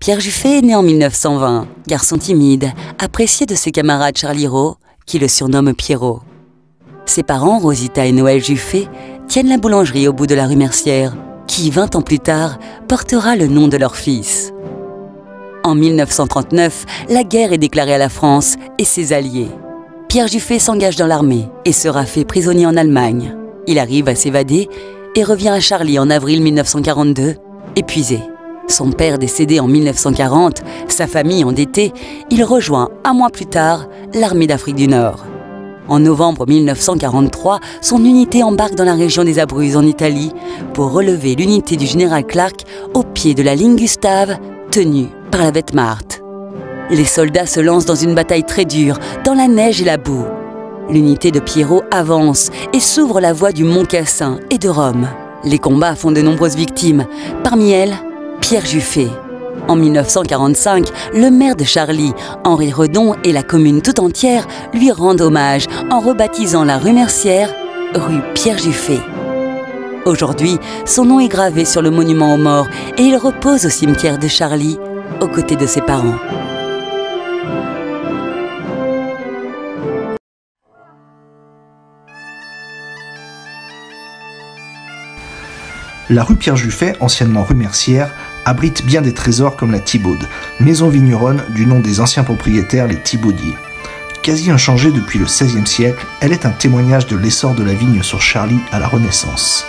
Pierre Juffé est né en 1920, garçon timide, apprécié de ses camarades Charlie Rowe, qui le surnomme Pierrot. Ses parents, Rosita et Noël Juffé, tiennent la boulangerie au bout de la rue Mercière, qui, 20 ans plus tard, portera le nom de leur fils. En 1939, la guerre est déclarée à la France et ses alliés. Pierre Juffé s'engage dans l'armée et sera fait prisonnier en Allemagne. Il arrive à s'évader et revient à Charlie en avril 1942, épuisé. Son père décédé en 1940, sa famille endettée, il rejoint, un mois plus tard, l'armée d'Afrique du Nord. En novembre 1943, son unité embarque dans la région des Abruzzes en Italie pour relever l'unité du général Clark au pied de la ligne Gustave, tenue par la Wehrmacht. Les soldats se lancent dans une bataille très dure, dans la neige et la boue. L'unité de Pierrot avance et s'ouvre la voie du Mont Cassin et de Rome. Les combats font de nombreuses victimes, parmi elles, Pierre Juffé. En 1945, le maire de Charlie, Henri Redon, et la commune tout entière lui rendent hommage en rebaptisant la rue Mercière rue Pierre Juffé. Aujourd'hui, son nom est gravé sur le monument aux morts et il repose au cimetière de Charlie, aux côtés de ses parents. La rue Pierre Juffé, anciennement rue Mercière, abrite bien des trésors comme la Thibaude, maison vigneronne du nom des anciens propriétaires, les Thibaudiers. Quasi inchangée depuis le XVIe siècle, elle est un témoignage de l'essor de la vigne sur Charlie à la Renaissance.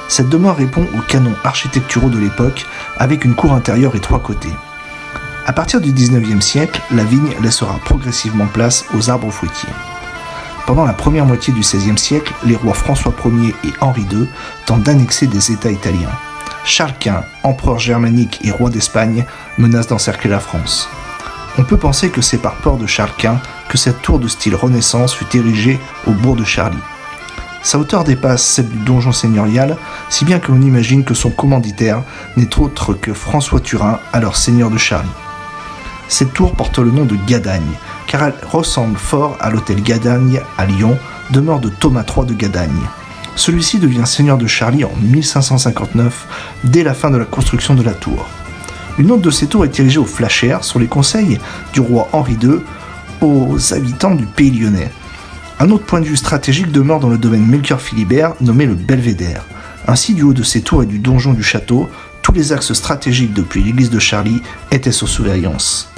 Cette demeure répond aux canons architecturaux de l'époque, avec une cour intérieure et 3 côtés. À partir du XIXe siècle, la vigne laissera progressivement place aux arbres fruitiers. Pendant la première moitié du XVIe siècle, les rois François Ier et Henri II tentent d'annexer des États italiens. Charles Quint, empereur germanique et roi d'Espagne, menace d'encercler la France. On peut penser que c'est par peur de Charles Quint que cette tour de style Renaissance fut érigée au bourg de Charlie. Sa hauteur dépasse celle du donjon seigneurial, si bien que l'on imagine que son commanditaire n'est autre que François Turin, alors seigneur de Charlie. Cette tour porte le nom de Gadagne, car elle ressemble fort à l'hôtel Gadagne à Lyon, demeure de Thomas III de Gadagne. Celui-ci devient seigneur de Charlie en 1559, dès la fin de la construction de la tour. Une autre de ces tours est érigée au Flachère, sur les conseils du roi Henri II, aux habitants du pays lyonnais. Un autre point de vue stratégique demeure dans le domaine Melchior-Philibert, nommé le Belvédère. Ainsi, du haut de ces tours et du donjon du château, tous les axes stratégiques depuis l'église de Charlie étaient sous surveillance.